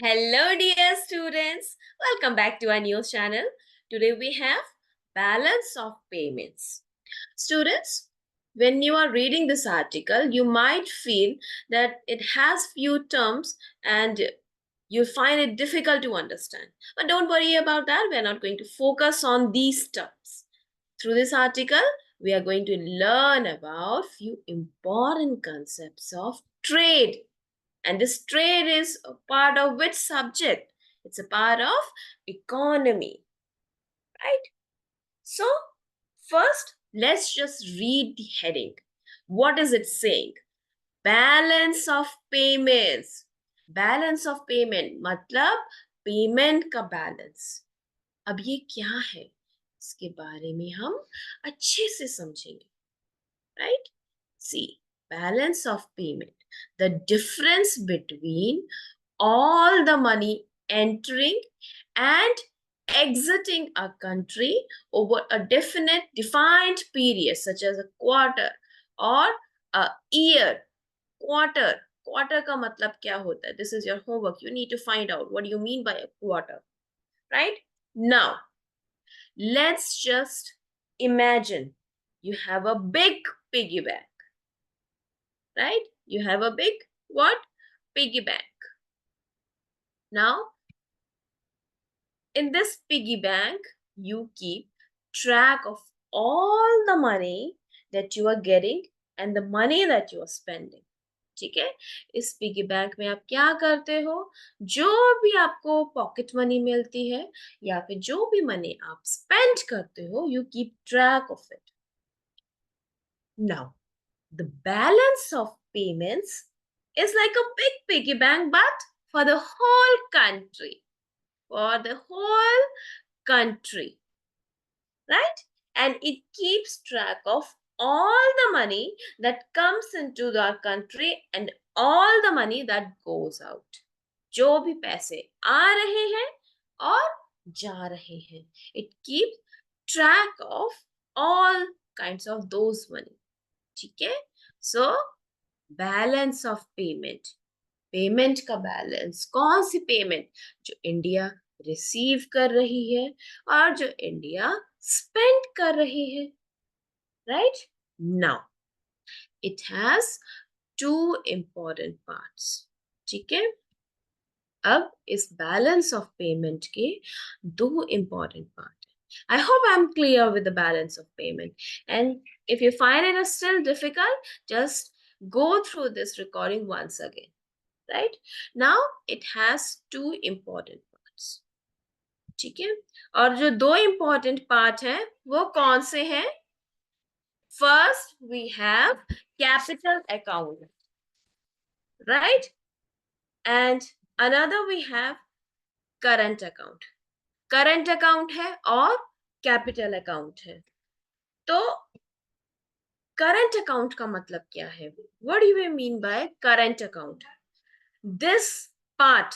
Hello, dear students. Welcome back to our news channel. Today we have balance of payments. Students, when you are reading this article, you might feel that it has few terms and you find it difficult to understand. But don't worry about that. We are not going to focus on these terms. Through this article, we are going to learn about few important concepts of trade. And this trade is a part of which subject? It's a part of economy, right? So, first, let's just read the heading. What is it saying? Balance of payments. Balance of payment मतलब payment का balance. अब ये क्या है इसके बारे में हम अच्छे से समझेंगे, right? See, balance of payment, the difference between all the money entering and exiting a country over a definite defined period such as a quarter or a year. Quarter का मतलब क्या होता है? This is your homework. You need to find out what do you mean by a quarter, right? Now, let's just imagine you have a big piggy bank, right? You have a big what? Piggy bank. Now, in this piggy bank, you keep track of all the money that you are getting and the money that you are spending. ठीक है? इस piggy bank में आप क्या करते हो? जो भी आपको पॉकेट मनी मिलती है या फिर जो भी मनी आप स्पेंड करते हो, you keep track of it. Now, the balance of payments is like a big piggy bank, but for the whole country. For the whole country, right? And it keeps track of all the money that comes into our country and all the money that goes out. जो भी पैसे आ रहे हैं और जा रहे हैं. It keeps track of all kinds of those money. ठीक है? So, balance of payment. Payment का बैलेंस, कौन सी पेमेंट जो इंडिया रिसीव कर रही है और जो इंडिया स्पेंड कर रही है, right? Now it has two important parts. ठीक है? अब इस बैलेंस ऑफ पेमेंट के दो इंपॉर्टेंट पार्ट हैं. I hope I am clear with the balance of payment, and if you find it still difficult, just go through this recording once again. Right? Now it has two important parts. ठीक है? और जो दो important part है वो कौन से हैं? First we have capital account, right? And another we have current account. Current account है और capital account है. तो current account का मतलब क्या है? What do you mean by current account? This part,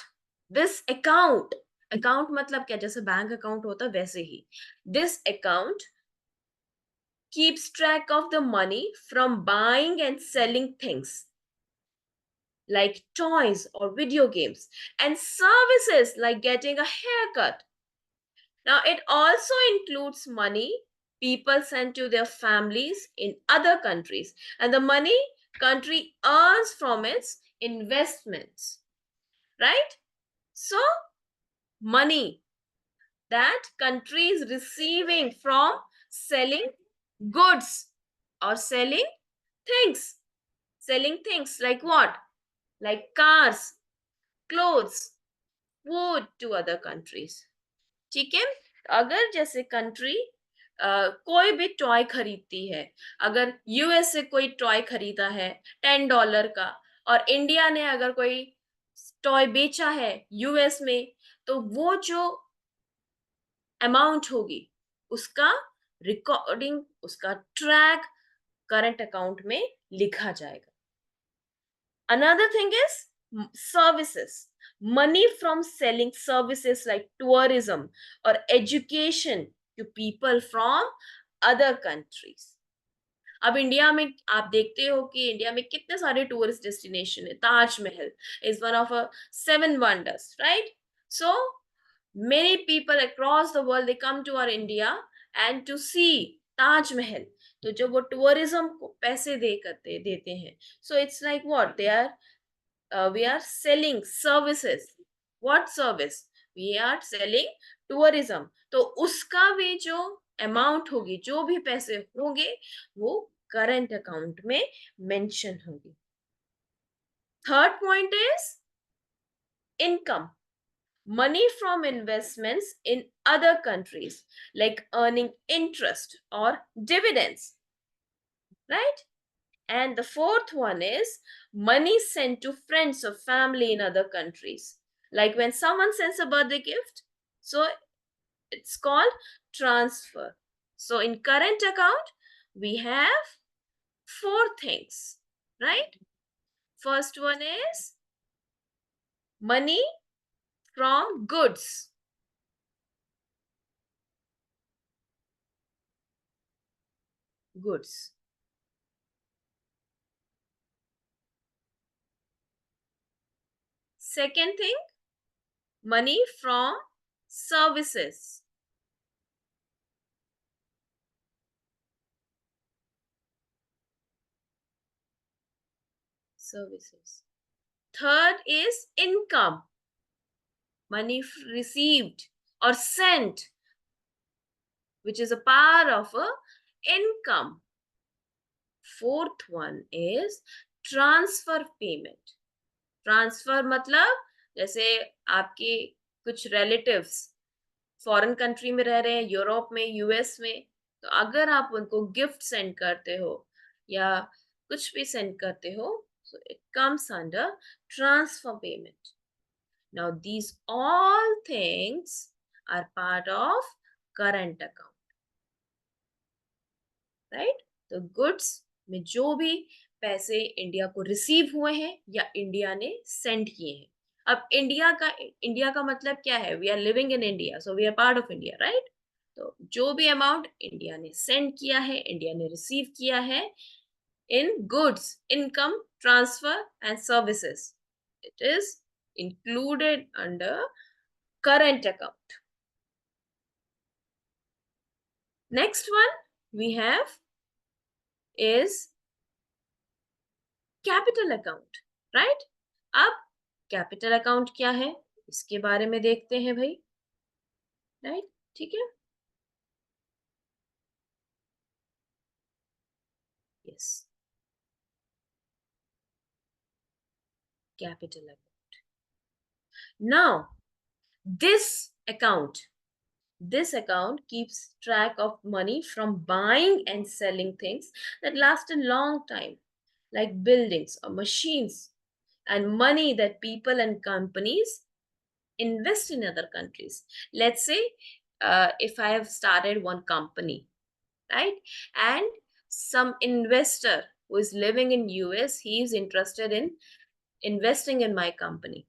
this account, account मतलब क्या? जैसे बैंक अकाउंट होता है वैसे ही. This account keeps track of the money from buying and selling things like toys or video games and services like getting a haircut. Now, it also includes money people send to their families in other countries and the money country earns from its investments, right? So, money that country is receiving from selling goods or things. Selling things like what? Like cars, clothes, food to other countries. ठीक है? अगर जैसे country कोई भी toy खरीदती है, अगर US से कोई टॉय खरीदा है $10 का और इंडिया ने अगर कोई टॉय बेचा है यूएस में, तो वो जो अमाउंट होगी उसका रिकॉर्डिंग, उसका ट्रैक करंट अकाउंट में लिखा जाएगा. Another thing is services. Money from selling services like tourism or education to people from other countries. अब इंडिया में आप देखते हो कि इंडिया में कितने सारे टूरिस्ट डेस्टिनेशन है. Taj Mahal is one of a 7 wonders, right? So many people across the world they come to our India and to see Taj Mahal. तो जो वो टूरिज्म को पैसे दे करते देते हैं, so it's like what they are, we are selling services. What service? We are selling tourism. तो उसका भी जो अमाउंट होगी, जो भी पैसे होंगे, वो करंट अकाउंट में मेंशन होगी. Third point is income. Money from investments in other countries, like earning interest or dividends, right? And the fourth one is money sent to friends or family in other countries. Like when someone sends a birthday gift, so it's called transfer. So in current account, we have four things, right? First one is money from goods. Goods. Second thing, money from services. Services. Third is income. Money received or sent, which is a part of a income. Fourth one is transfer payment. Transfer मतलब जैसे आपके कुछ relatives foreign country में रह रहे हैं, Europe में, US में, तो अगर आप उनको गिफ्ट सेंड करते हो या कुछ भी सेंड करते हो, so it comes under transfer payment. Now these all things are part of current account, right? तो गुड्स में जो भी पैसे इंडिया को रिसीव हुए हैं या इंडिया ने सेंड किए हैं. अब इंडिया का मतलब क्या है? We are living in India, so we are part of India, right? तो जो भी अमाउंट इंडिया ने सेंड किया है, इंडिया ने रिसीव किया है in goods, income, transfer and services, it is included under current account. Next one we have is capital account, right? अब कैपिटल अकाउंट क्या है, इसके बारे में देखते हैं भाई, राइट? ठीक है. Yes, capital account. Now this account this account keeps track of money from buying and selling things that last a long time, like buildings or machines, and money that people and companies invest in other countries. Let's say if I have started one company, right? And some investor who is living in US, he is interested in investing in my company.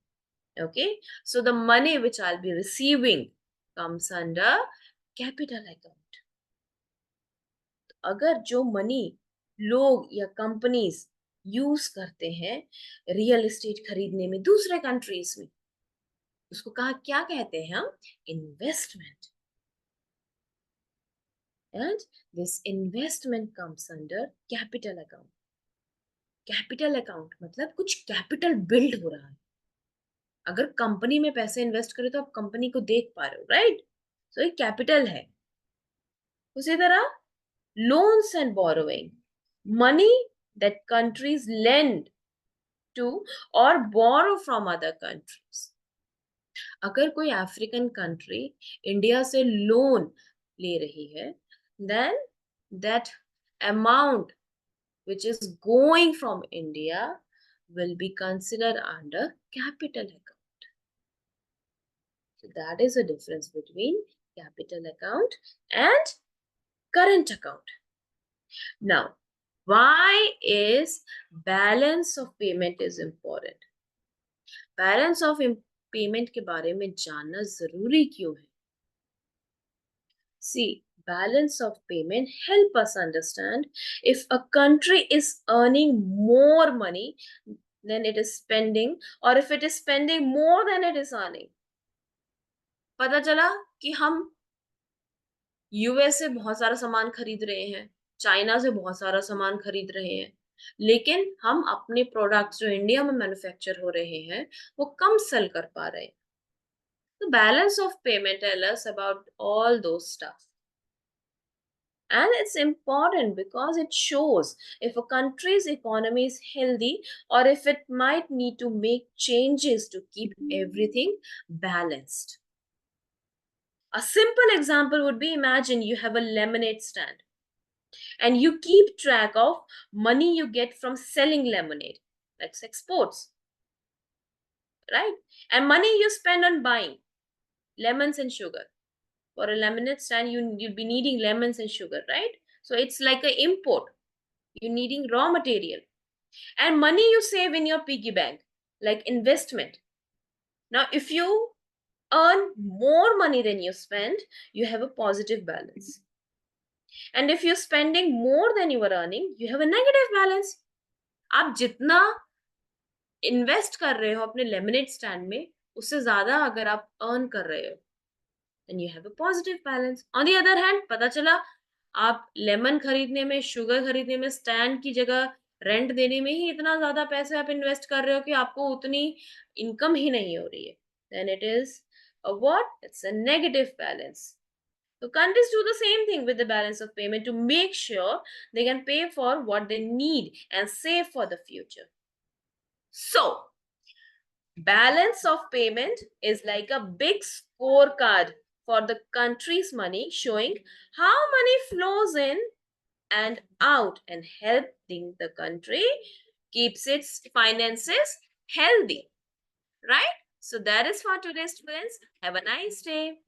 Okay, so the money which I'll be receiving comes under capital account. अगर जो money लोग या companies use करते हैं real estate खरीदने में दूसरे countries में, उसको कहा क्या कहते हैं हम? Investment. And this investment comes under capital account. Capital account मतलब कुछ कैपिटल बिल्ड हो रहा है. अगर कंपनी में पैसे इन्वेस्ट करें तो आप कंपनी को देख पा रहे हो, राइट? सो ये कैपिटल है. उसी तरह loans and borrowing, money that countries lend to और बोरो फ्रॉम अदर कंट्रीज. अगर कोई अफ्रीकन कंट्री इंडिया से लोन ले रही है, then that amount which is going from India will be considered under capital account. So that is the difference between capital account and current account. Now, why is balance of payment is important? Balance of payment के बारे में जानना जरूरी क्यों है? See, balance of payment help us understand if a country is earning more money than it is spending or if it is spending more than it is earning. पता चला कि हम यूएस से बहुत सारा सामान खरीद रहे हैं, चाइना से बहुत सारा सामान खरीद रहे हैं, लेकिन हम अपने प्रोडक्ट्स जो इंडिया में मैन्युफैक्चर हो रहे हैं वो कम सेल कर पा रहे हैं. The balance of payment tell us about all those stuff. And it's important because it shows if a country's economy is healthy or if it might need to make changes to keep everything balanced. A simple example would be, imagine you have a lemonade stand and you keep track of money you get from selling lemonade. That's exports, right? And money you spend on buying lemons and sugar. For a lemonade stand, you'll be needing lemons and sugar, right? So it's like an import. You're needing raw material. And money you save in your piggy bank, like investment. Now, if you earn more money than you spend, you have a positive balance. And if you're spending more than you are earning, you have a negative balance. आप जितना invest कर रहे हो अपने laminate stand में, उससे ज्यादा अगर आप अर्न कर रहे हो, then you have a positive balance. On the other hand, पता चला आप लेमन खरीदने में, शुगर खरीदने में, स्टैंड की जगह रेंट देने में ही इतना ज्यादा पैसे आप इन्वेस्ट कर रहे हो कि आपको उतनी इनकम ही नहीं हो रही है, then it is a what? It's a negative balance. So countries do the same thing with the balance of payment to make sure they can pay for what they need and save for the future. So balance of payment is like a big scorecard for the country's money, showing how money flows in and out and helping the country keeps its finances healthy. Right? So that is for today's students. Have a nice day.